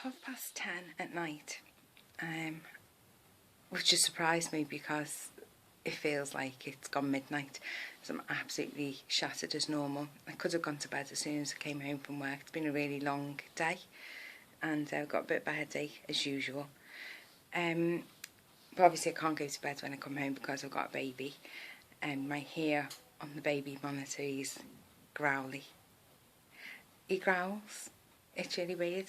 10:30 at night, which has surprised me because it feels like it's gone midnight. So I'm absolutely shattered as normal. I could have gone to bed as soon as I came home from work. It's been a really long day, and I've got a bit of a headache as usual. But obviously I can't go to bed when I come home because I've got a baby, and my hair on the baby monitor is growly. He growls. It's really weird.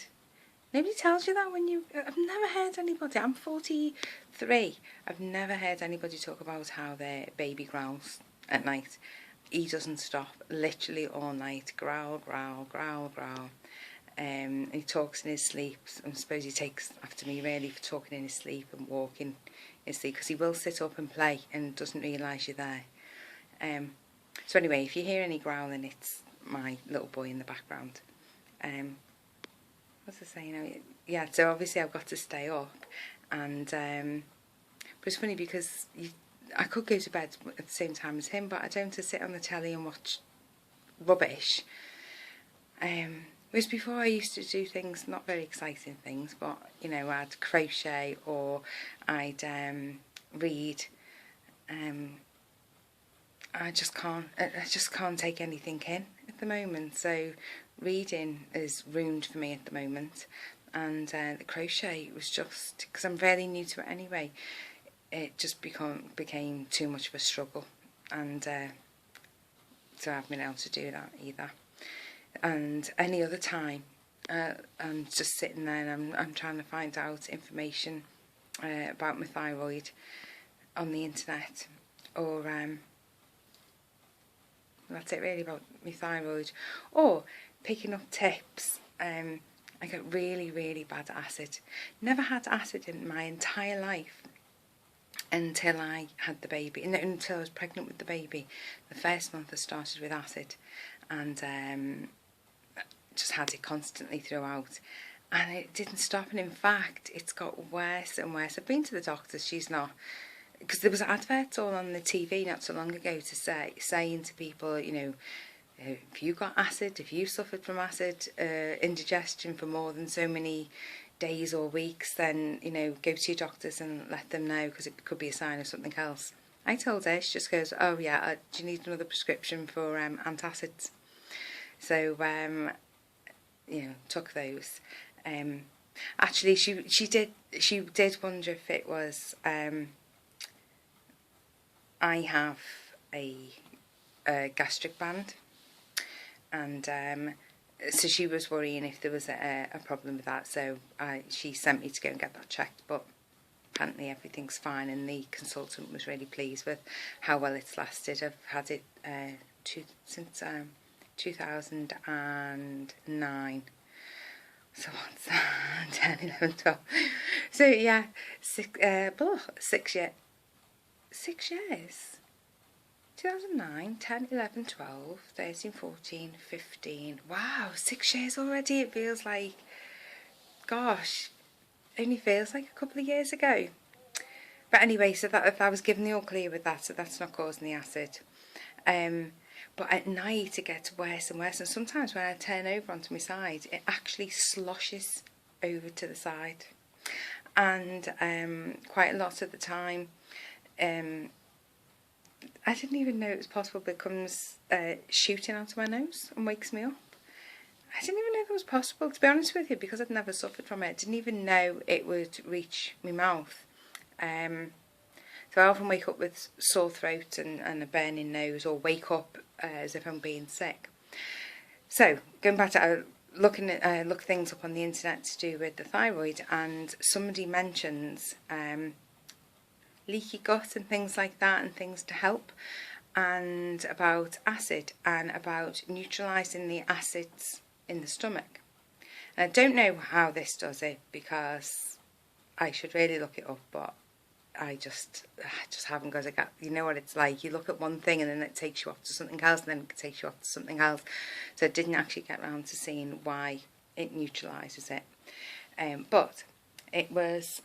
Nobody tells you that when you... I've never heard anybody... I'm 43. I've never heard anybody talk about how their baby growls at night. He doesn't stop, literally all night. Growl, growl, growl, growl. He talks in his sleep. I suppose he takes after me really for talking in his sleep and walking in his sleep, because he will sit up and play and doesn't realise you're there. So anyway, if you hear any growling, it's my little boy in the background. What's I saying now? Yeah, so obviously I've got to stay up, and but it's funny because I could go to bed at the same time as him, but I don't, to sit on the telly and watch rubbish. Whereas before I used to do things, not very exciting things, but you know, I'd crochet or I'd read. I just can't take anything in at the moment. So reading is ruined for me at the moment, and the crochet was just, because I'm fairly new to it anyway, it just became too much of a struggle, and so I haven't been able to do that either. And any other time, I'm just sitting there and I'm trying to find out information about my thyroid on the internet, or that's it really, about my thyroid, or picking up tips. I got really, really bad acid. Never had acid in my entire life until I had the baby, until I was pregnant with the baby. The first month I started with acid, and just had it constantly throughout, and it didn't stop, and in fact it's got worse and worse. I've been to the doctor, she's not, because there was adverts all on the TV not so long ago to saying to people, you know, if you got acid, if you suffered from acid indigestion for more than so many days or weeks, then, you know, go to your doctors and let them know, because it could be a sign of something else. I told her, she just goes, oh yeah, do you need another prescription for antacids? So you know, took those. Actually, she did wonder if it was I have a gastric band, and so she was worrying if there was a problem with that, so she sent me to go and get that checked, but apparently everything's fine, and the consultant was really pleased with how well it's lasted. I've had it since 2009, so what's that, 10, 11, 12, so yeah, 6 years, 2009, 10, 11, 12, 13, 14, 15, wow, 6 years already. It feels like, gosh, only feels like a couple of years ago. But anyway, so that, if I was given the all clear with that, so that's not causing the acid. But at night it gets worse and worse, and sometimes when I turn over onto my side, it actually sloshes over to the side, and quite a lot of the time, I didn't even know it was possible, but it comes shooting out of my nose and wakes me up. I didn't even know that was possible, to be honest with you, because I'd never suffered from it. I didn't even know it would reach my mouth. So I often wake up with sore throat and a burning nose, or wake up as if I'm being sick. So going back to look things up on the internet to do with the thyroid, and somebody mentions leaky gut and things like that, and things to help, and about acid, and about neutralising the acids in the stomach. And I don't know how this does it, because I should really look it up, but I just haven't got a gap. You know what it's like, you look at one thing and then it takes you off to something else, and then it takes you off to something else. So I didn't actually get around to seeing why it neutralises it. But it was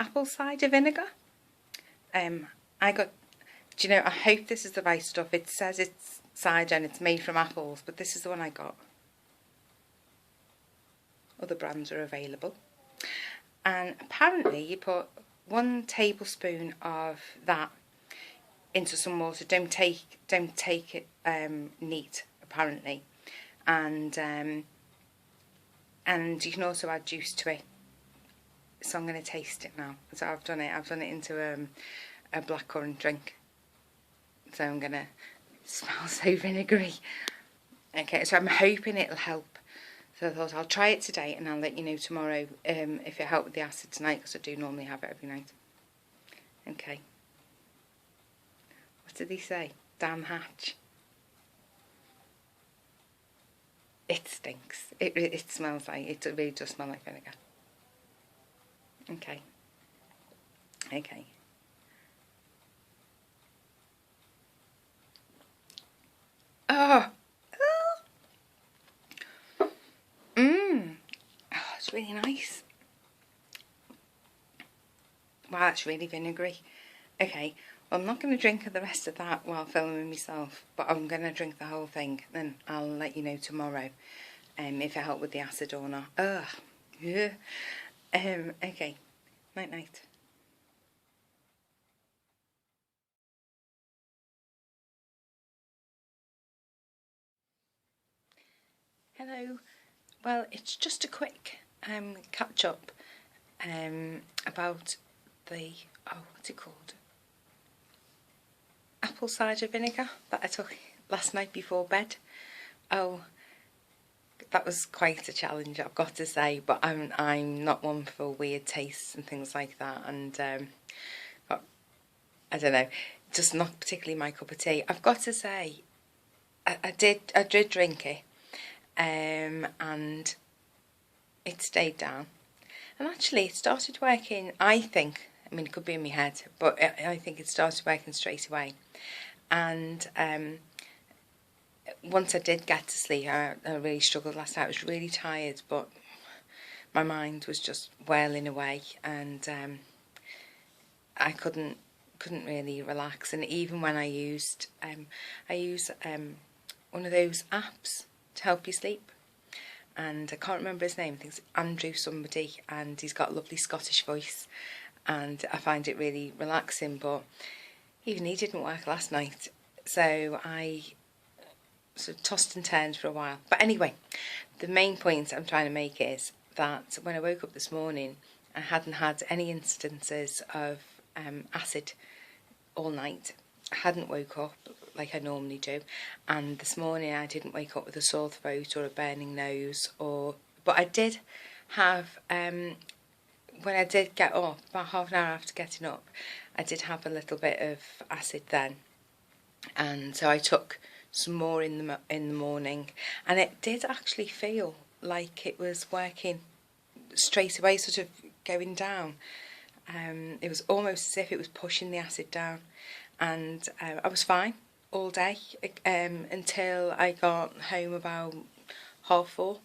apple cider vinegar. I got, do you know, I hope this is the right stuff. It says it's cider and it's made from apples, but this is the one I got. other brands are available. And apparently you put 1 tablespoon of that into some water. Don't take it neat, apparently. And you can also add juice to it. So I'm going to taste it now. So I've done it into a blackcurrant drink. So I'm going to smell so vinegary. Okay, so I'm hoping it'll help. So I thought I'll try it today and I'll let you know tomorrow if it helped with the acid tonight, because I do normally have it every night. Okay. What did he say? Damn hatch. It stinks. It smells like, it really does smell like vinegar. Okay. Okay. Oh. Oh, it's really nice. Wow, that's really vinegary. Okay, well, I'm not going to drink the rest of that while filming myself, but I'm going to drink the whole thing. Then I'll let you know tomorrow if it helped with the acid or not. Ugh. Yeah. Okay. Night night. Hello. Well, it's just a quick catch up about the, what's it called? Apple cider vinegar that I took last night before bed. Oh, that was quite a challenge, I've got to say, but I'm not one for weird tastes and things like that, and but I don't know, just not particularly my cup of tea. I've got to say, I did drink it, and it stayed down, and actually it started working. I think, I mean, it could be in my head, but I think it started working straight away. And once I did get to sleep, I really struggled last night. I was really tired, but my mind was just whirling away, and I couldn't really relax. And even when I use one of those apps to help you sleep, and I can't remember his name. I think it's Andrew somebody, and he's got a lovely Scottish voice, and I find it really relaxing. But even he didn't work last night, so I sort of tossed and turned for a while. But anyway, the main point I'm trying to make is that when I woke up this morning, I hadn't had any instances of acid all night. I hadn't woke up like I normally do, and this morning I didn't wake up with a sore throat or a burning nose, but I did have when I did get up, about half an hour after getting up, I did have a little bit of acid then, and so I took some more in the morning, and it did actually feel like it was working straight away, sort of going down. It was almost as if it was pushing the acid down, and I was fine all day until I got home about 4:30,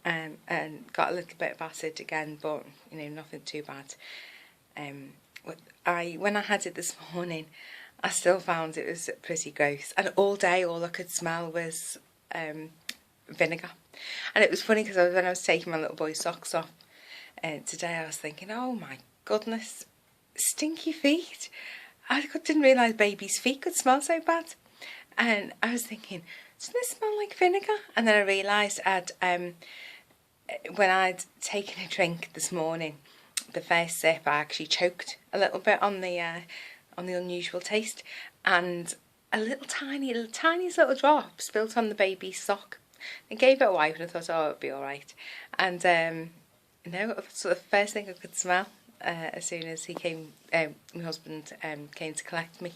and got a little bit of acid again, but you know, nothing too bad. When I had it this morning, I still found it was pretty gross, and all day all I could smell was vinegar. And it was funny because when I was taking my little boy's socks off today, I was thinking, oh my goodness, stinky feet. I didn't realise babies' feet could smell so bad. And I was thinking, doesn't this smell like vinegar? And then I realised when I'd taken a drink this morning, the first sip, I actually choked a little bit on the unusual taste, and a tiniest little drop spilt on the baby's sock. I gave it a wipe and I thought, oh, it'll be all right. And no, that's the first thing I could smell as soon as he came. My husband came to collect me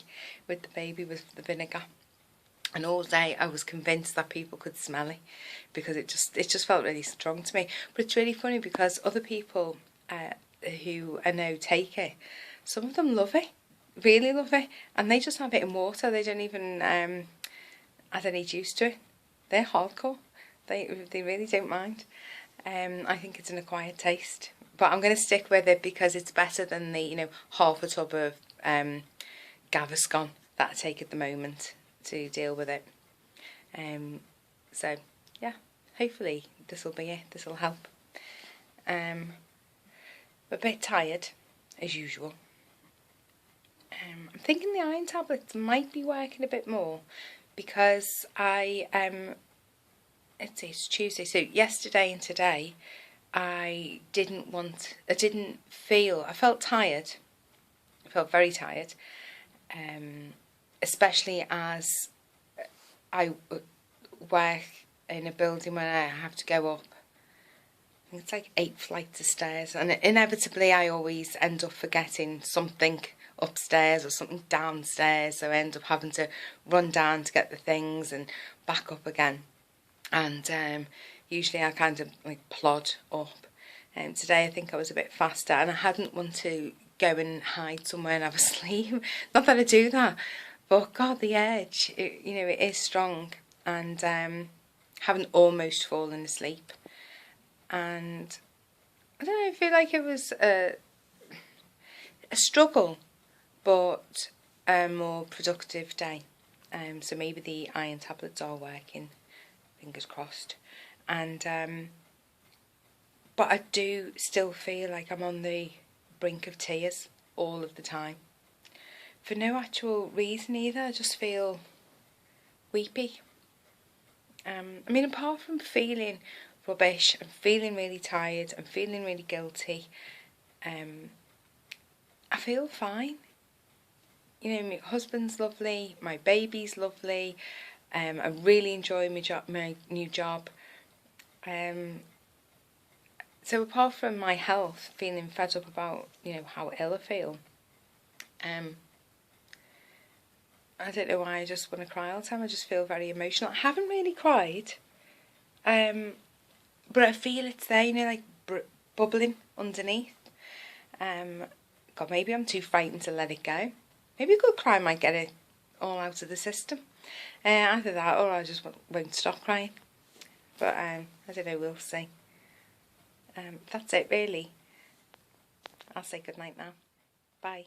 with the baby, was the vinegar. And all day I was convinced that people could smell it, because it just felt really strong to me. But it's really funny because other people who I know take it, some of them love it, really love it, and they just have it in water. They don't even add any juice to it. They're hardcore. They really don't mind. I think it's an acquired taste, but I'm going to stick with it because it's better than the half a tub of Gaviscon that I take at the moment to deal with it. So yeah, hopefully this will be it. This will help. a bit tired, as usual. I'm thinking the iron tablets might be working a bit more because it's Tuesday, so yesterday and today I felt tired. I felt very tired, especially as I work in a building where I have to go up. I think it's like 8 flights of stairs, and inevitably I always end up forgetting something upstairs or something downstairs, so I end up having to run down to get the things and back up again. And usually I kind of like plod up. Today I think I was a bit faster, and I hadn't wanted to go and hide somewhere and have a sleep. Not that I do that, but God, the urge, it is strong. And haven't almost fallen asleep. And I don't know, I feel like it was a struggle, but a more productive day. So maybe the iron tablets are working, fingers crossed. And but I do still feel like I'm on the brink of tears all of the time. For no actual reason either, I just feel weepy. I mean, apart from feeling rubbish, I'm feeling really tired, I'm feeling really guilty, I feel fine. My husband's lovely, my baby's lovely, I really enjoy my new job. So apart from my health, feeling fed up about, how ill I feel, I don't know why I just want to cry all the time. I just feel very emotional. I haven't really cried, but I feel it's there, like bubbling underneath. God, maybe I'm too frightened to let it go. Maybe a good cry might get it all out of the system. Either that or I just won't stop crying. But I don't know, we'll see. That's it really. I'll say goodnight now. Bye.